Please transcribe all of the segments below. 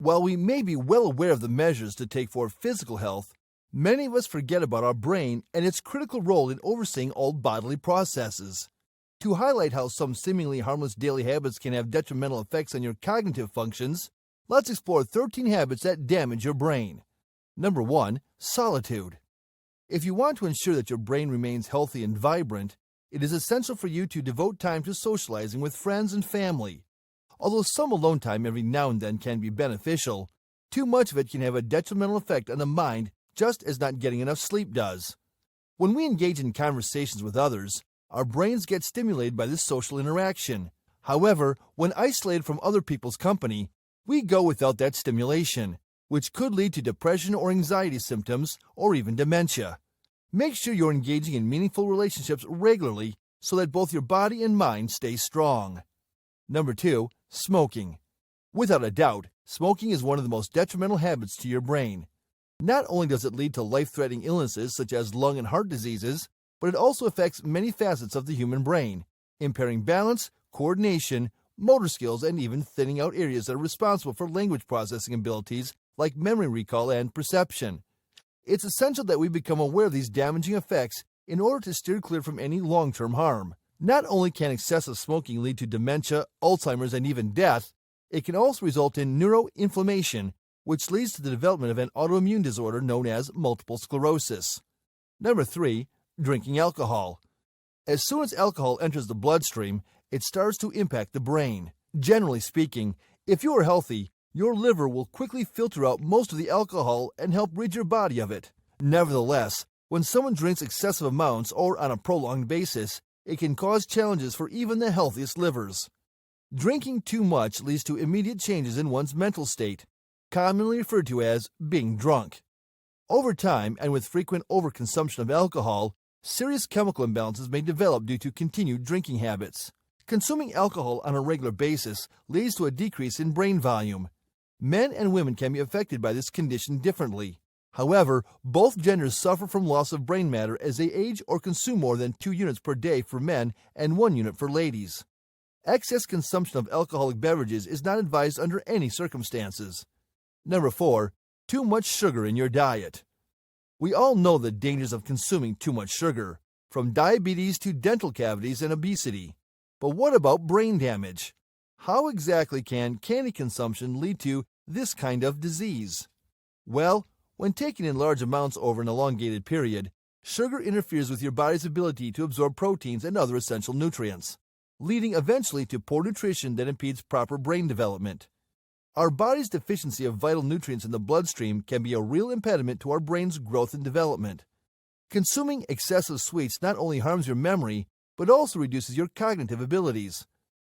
While we may be well aware of the measures to take for physical health, many of us forget about our brain and its critical role in overseeing all bodily processes. To highlight how some seemingly harmless daily habits can have detrimental effects on your cognitive functions, let's explore 13 habits that damage your brain. Number 1. Solitude. If you want to ensure that your brain remains healthy and vibrant, it is essential for you to devote time to socializing with friends and family. Although some alone time every now and then can be beneficial, too much of it can have a detrimental effect on the mind, just as not getting enough sleep does. When we engage in conversations with others, our brains get stimulated by this social interaction. However, when isolated from other people's company, we go without that stimulation, which could lead to depression or anxiety symptoms, or even dementia. Make sure you're engaging in meaningful relationships regularly so that both your body and mind stay strong. Number 2. Smoking. Without a doubt, smoking is one of the most detrimental habits to your brain. Not only does it lead to life-threatening illnesses such as lung and heart diseases, but it also affects many facets of the human brain, impairing balance, coordination, motor skills, and even thinning out areas that are responsible for language processing abilities like memory recall and perception. It's essential that we become aware of these damaging effects in order to steer clear from any long-term harm. Not only can excessive smoking lead to dementia, Alzheimer's, and even death, it can also result in neuroinflammation, which leads to the development of an autoimmune disorder known as multiple sclerosis. Number 3. Drinking alcohol. As soon as alcohol enters the bloodstream, it starts to impact the brain. Generally speaking, if you are healthy, your liver will quickly filter out most of the alcohol and help rid your body of it. Nevertheless, when someone drinks excessive amounts or on a prolonged basis, it can cause challenges for even the healthiest livers. Drinking too much leads to immediate changes in one's mental state, commonly referred to as being drunk. Over time, and with frequent overconsumption of alcohol, serious chemical imbalances may develop due to continued drinking habits. Consuming alcohol on a regular basis leads to a decrease in brain volume. Men and women can be affected by this condition differently. However, both genders suffer from loss of brain matter as they age or consume more than 2 units per day for men and 1 unit for ladies. Excess consumption of alcoholic beverages is not advised under any circumstances. Number 4. Too much sugar in your diet. We all know the dangers of consuming too much sugar, from diabetes to dental cavities and obesity. But what about brain damage? How exactly can candy consumption lead to this kind of disease? Well, when taken in large amounts over an elongated period, sugar interferes with your body's ability to absorb proteins and other essential nutrients, leading eventually to poor nutrition that impedes proper brain development. Our body's deficiency of vital nutrients in the bloodstream can be a real impediment to our brain's growth and development. Consuming excessive sweets not only harms your memory, but also reduces your cognitive abilities.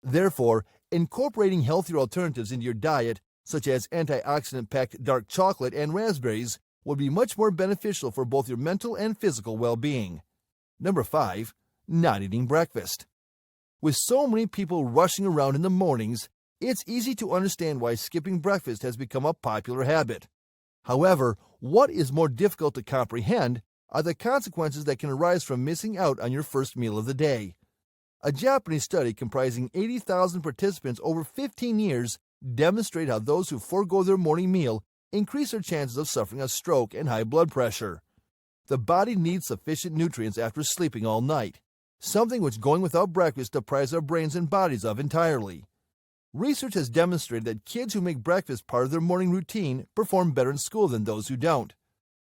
Therefore, incorporating healthier alternatives into your diet, such as antioxidant-packed dark chocolate and raspberries, would be much more beneficial for both your mental and physical well-being. Number 5. Not eating breakfast. With so many people rushing around in the mornings, it's easy to understand why skipping breakfast has become a popular habit. However, what is more difficult to comprehend are the consequences that can arise from missing out on your first meal of the day. A Japanese study comprising 80,000 participants over 15 years demonstrate how those who forego their morning meal increase their chances of suffering a stroke and high blood pressure. The body needs sufficient nutrients after sleeping all night, something which going without breakfast deprives our brains and bodies of entirely. Research has demonstrated that kids who make breakfast part of their morning routine perform better in school than those who don't.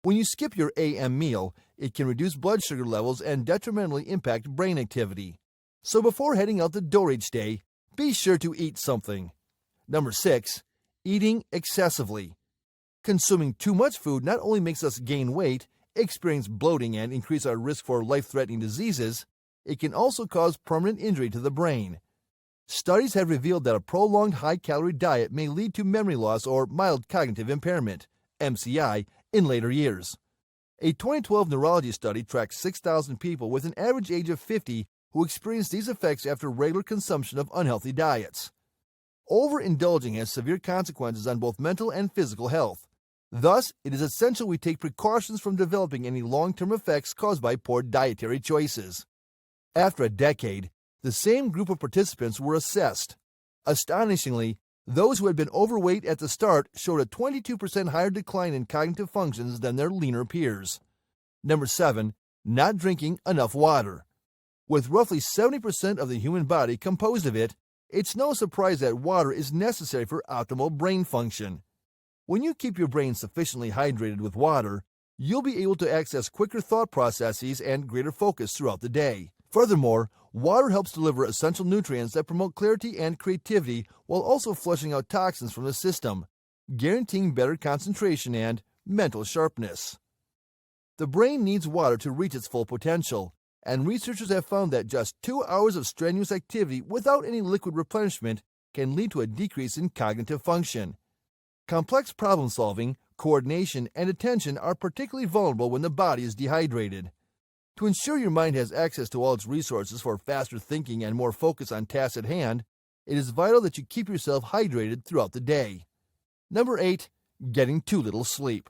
When you skip your AM meal, it can reduce blood sugar levels and detrimentally impact brain activity. So before heading out the door each day, be sure to eat something. Number 6. Eating excessively. Consuming too much food not only makes us gain weight, experience bloating, and increase our risk for life-threatening diseases, it can also cause permanent injury to the brain. Studies have revealed that a prolonged high-calorie diet may lead to memory loss or mild cognitive impairment, MCI, in later years. A 2012 neurology study tracked 6,000 people with an average age of 50 who experienced these effects after regular consumption of unhealthy diets. Overindulging has severe consequences on both mental and physical health. Thus, it is essential we take precautions from developing any long-term effects caused by poor dietary choices. After a decade, the same group of participants were assessed. Astonishingly, Those who had been overweight at the start showed a 22% higher decline in cognitive functions than their leaner peers. Number 7. Not drinking enough water. With roughly 70% of the human body composed of it, it's no surprise that water is necessary for optimal brain function. When you keep your brain sufficiently hydrated with water, you'll be able to access quicker thought processes and greater focus throughout the day. Furthermore, water helps deliver essential nutrients that promote clarity and creativity while also flushing out toxins from the system, guaranteeing better concentration and mental sharpness. The brain needs water to reach its full potential, and researchers have found that just 2 hours of strenuous activity without any liquid replenishment can lead to a decrease in cognitive function. Complex problem solving, coordination, and attention are particularly vulnerable when the body is dehydrated. To ensure your mind has access to all its resources for faster thinking and more focus on tasks at hand, it is vital that you keep yourself hydrated throughout the day. Number 8. Getting too little sleep.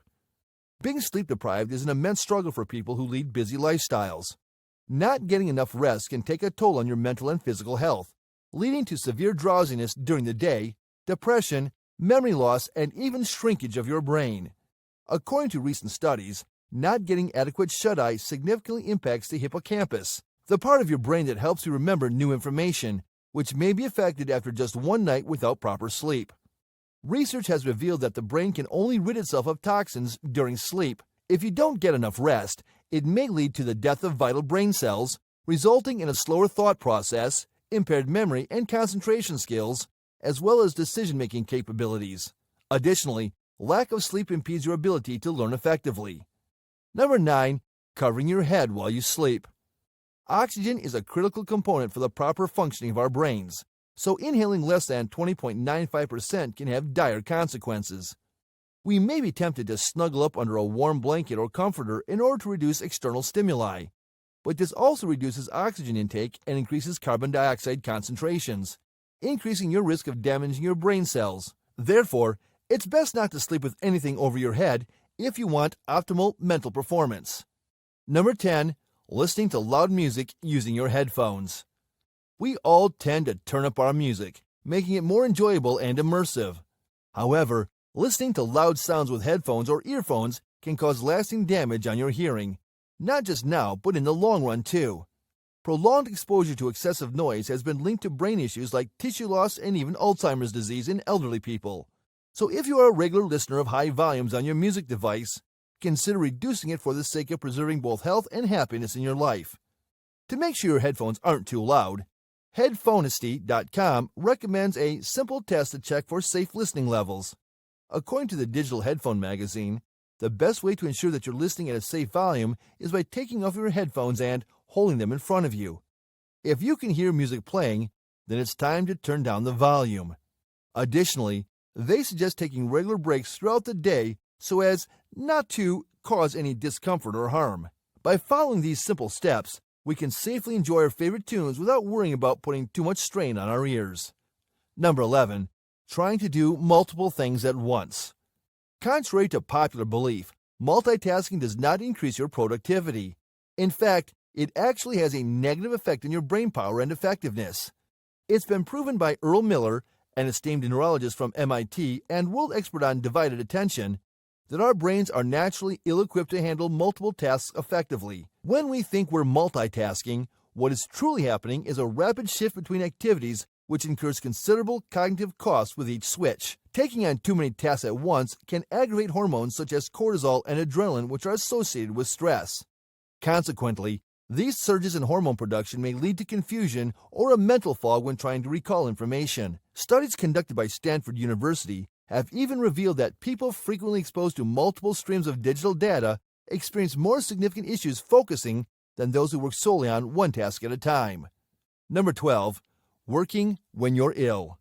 Being sleep deprived is an immense struggle for people who lead busy lifestyles. Not getting enough rest can take a toll on your mental and physical health, leading to severe drowsiness during the day, depression, memory loss, and even shrinkage of your brain. According to recent studies, not getting adequate shut-eye significantly impacts the hippocampus, the part of your brain that helps you remember new information, which may be affected after just one night without proper sleep. Research has revealed that the brain can only rid itself of toxins during sleep. If you don't get enough rest, it may lead to the death of vital brain cells, resulting in a slower thought process, impaired memory and concentration skills, as well as decision-making capabilities. Additionally, lack of sleep impedes your ability to learn effectively. Number 9. Covering your head while you sleep. Oxygen is a critical component for the proper functioning of our brains, so inhaling less than 20.95% can have dire consequences. We may be tempted to snuggle up under a warm blanket or comforter in order to reduce external stimuli, but this also reduces oxygen intake and increases carbon dioxide concentrations, increasing your risk of damaging your brain cells. Therefore, it's best not to sleep with anything over your head if you want optimal mental performance. Number 10. Listening to loud music using your headphones. We all tend to turn up our music, making it more enjoyable and immersive. However, listening to loud sounds with headphones or earphones can cause lasting damage on your hearing, not just now, but in the long run too. Prolonged exposure to excessive noise has been linked to brain issues like tissue loss and even Alzheimer's disease in elderly people. So if you are a regular listener of high volumes on your music device, consider reducing it for the sake of preserving both health and happiness in your life. To make sure your headphones aren't too loud, Headphonesty.com recommends a simple test to check for safe listening levels. According to the Digital Headphone magazine, the best way to ensure that you're listening at a safe volume is by taking off your headphones and holding them in front of you. If you can hear music playing, then it's time to turn down the volume. Additionally, they suggest taking regular breaks throughout the day so as not to cause any discomfort or harm. By following these simple steps, we can safely enjoy our favorite tunes without worrying about putting too much strain on our ears. Number 11. Trying to do multiple things at once. Contrary to popular belief, multitasking does not increase your productivity. In fact, it actually has a negative effect on your brain power and effectiveness. It's been proven by Earl Miller, an esteemed neurologist from MIT and world expert on divided attention, that our brains are naturally ill-equipped to handle multiple tasks effectively. When we think we're multitasking, what is truly happening is a rapid shift between activities which incurs considerable cognitive costs with each switch. Taking on too many tasks at once can aggravate hormones such as cortisol and adrenaline, which are associated with stress. Consequently, these surges in hormone production may lead to confusion or a mental fog when trying to recall information. Studies conducted by Stanford University have even revealed that people frequently exposed to multiple streams of digital data experience more significant issues focusing than those who work solely on one task at a time. Number 12. Working when you're ill.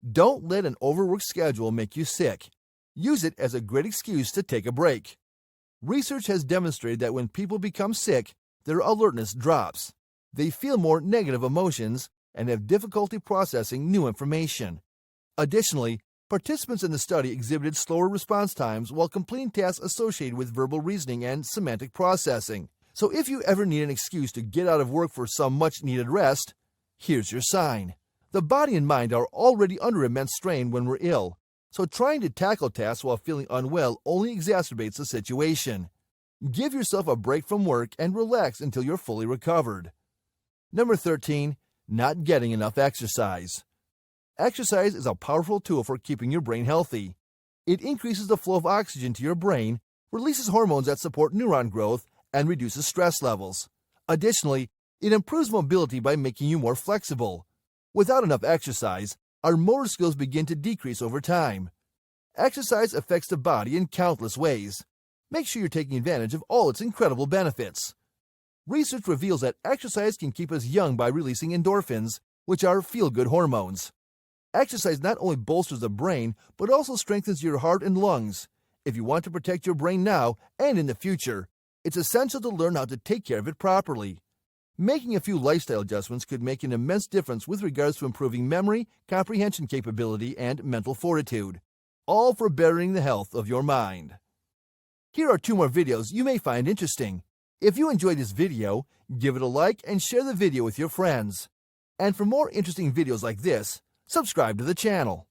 Don't let an overworked schedule make you sick. Use it as a great excuse to take a break. Research has demonstrated that when people become sick, their alertness drops. They feel more negative emotions and have difficulty processing new information. Additionally, participants in the study exhibited slower response times while completing tasks associated with verbal reasoning and semantic processing. So if you ever need an excuse to get out of work for some much-needed rest, here's your sign. The body and mind are already under immense strain when we're ill, so trying to tackle tasks while feeling unwell only exacerbates the situation. Give yourself a break from work and relax until you're fully recovered. Number 13. Not getting enough exercise. Exercise is a powerful tool for keeping your brain healthy. It increases the flow of oxygen to your brain, releases hormones that support neuron growth, and reduces stress levels. Additionally, it improves mobility by making you more flexible. Without enough exercise, our motor skills begin to decrease over time. Exercise affects the body in countless ways. Make sure you're taking advantage of all its incredible benefits. Research reveals that exercise can keep us young by releasing endorphins, which are feel-good hormones. Exercise not only bolsters the brain, but also strengthens your heart and lungs. If you want to protect your brain now and in the future, it's essential to learn how to take care of it properly. Making a few lifestyle adjustments could make an immense difference with regards to improving memory, comprehension capability, and mental fortitude, all for bettering the health of your mind. Here are 2 more videos you may find interesting. If you enjoyed this video, give it a like and share the video with your friends. And for more interesting videos like this, subscribe to the channel.